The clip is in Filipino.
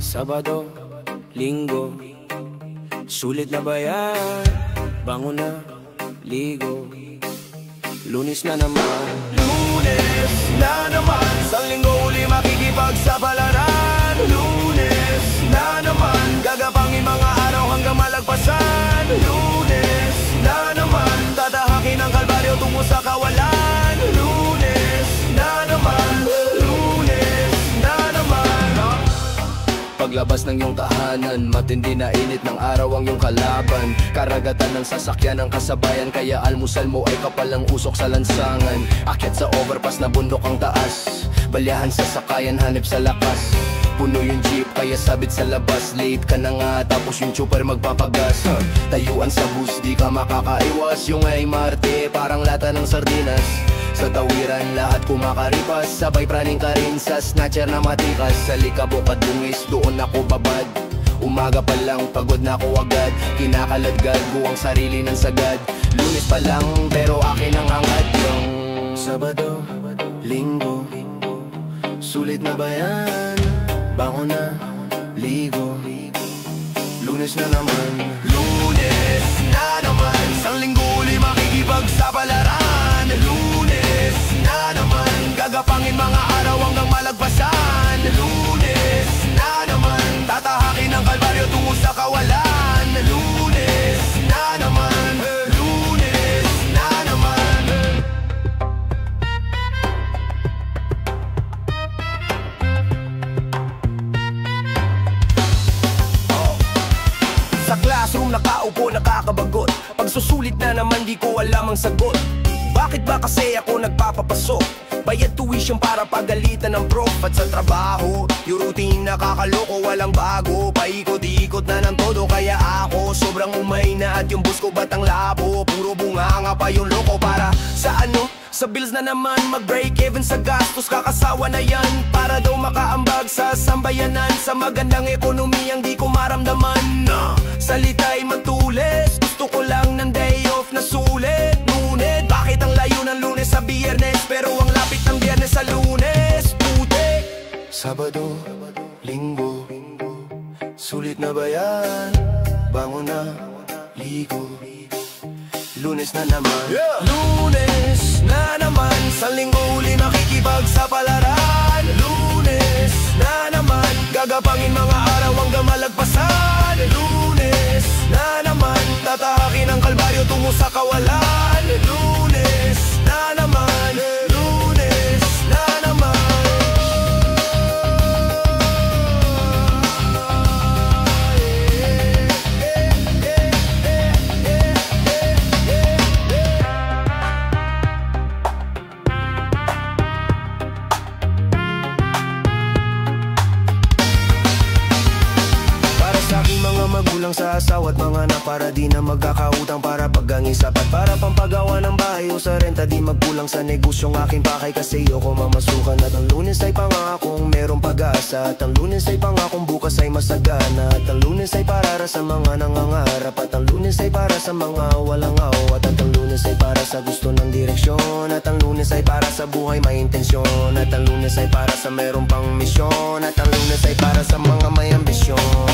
Sabado, Linggo, sulit na ba yan? Bango na, ligo, Lunes na naman. Lunes na naman, sa linggo uli makikipagsapalaran. Lunes na naman, gagapangin mga araw hanggang malagpasan. Lunes na naman, tatahakin ang kalbaryo tungo sa kawalan. Lunes na naman, Lunes na naman. Paglabas ng iyong tahanan, matindi na init ng araw ang iyong kalaban. Karagatan ng sasakyan ng kasabayan, kaya almusal mo ay kapalang usok sa lansangan. Akyat sa overpass na bundok ang taas, balyahan sa sakayan hanip sa lakas. Puno yung jeep kaya sabit sa labas. Late ka na nga tapos yung chopper magpapagas. Tayuan sa bus di ka makakaiwas. Yung ay Marte parang lata ng sardinas. Sa tawiran lahat kumakaripas, sabay praning ka rin sa snatcher na matikas. Sa likabok at dungis doon ako babad. Umaga pa lang pagod na ako agad. Kinakaladgad ko ang sarili ng sagad. Lunes pa lang pero akin ang hangad. Yung Sabado, Linggo, sulit na ba yan? Bango na, ligo, Lunes na naman. Lunes na naman, sa linggo uli makikipagsapalaran. Lunes na naman, gagapangin mga araw hanggang malagpasan. Lunes na naman, tatahakin ang kalbaryo tungo sa kawalan. Lunes na naman, Lunes na naman. Sa classroom nakaupo nakakabagot, pagsusulit na naman di ko alam ang sagot. Bakit ba kasi ako nagpapapasok? Bayad tuition para pagalitan ng prof. At sa trabaho, yung routine nakakaloko, walang bago. Paikot-ikot na ng todo kaya ako sobrang umay na. At yung bus ko ba't ang labo? Puro bunganga pa yung loko para sa ano? Sa bills na naman, mag-break even sa gastos. Kakasawa na yan para daw makaambag sa sambayanan. Sa magandang ekonomiyang di ko maramdaman. Salita'y matulis, gusto ko lang ng day off na sulit. Ngunit, bakit ang layo ng Lunes sa Biyernes? Pero ang lapit ng Biyernes sa Lunes, putik. Sabado, Linggo, sulit na ba yan? Bango na, ligo, Lunes na naman. Lunes na naman, sa linggo uli makikipagsapalaran. Lunes na naman, gagapangin mga araw hanggang malagpasan. Lunes na naman, tatahakin ang kalbaryo tungo sa kawalan. Lunes na naman, Lunes na naman. Magulang sa asawa at mga anak para di na magkakautang para paggangi sapat para pampagawa ng bahay o sa renta di magkulang sa negosyong aking pakay kasi ayoko mamasukan. At ang Lunes ay pangakong merong pag-asa at ang Lunes ay pangakong bukas ay masagana at ang Lunes ay para sa mga nangangarap at ang Lunes ay para sa mga walang awat at ang Lunes ay para sa gusto ng direksyon at ang Lunes ay para sa buhay may intensyon at ang Lunes ay para sa merong pang misyon at ang Lunes ay para sa mga may ambisyon.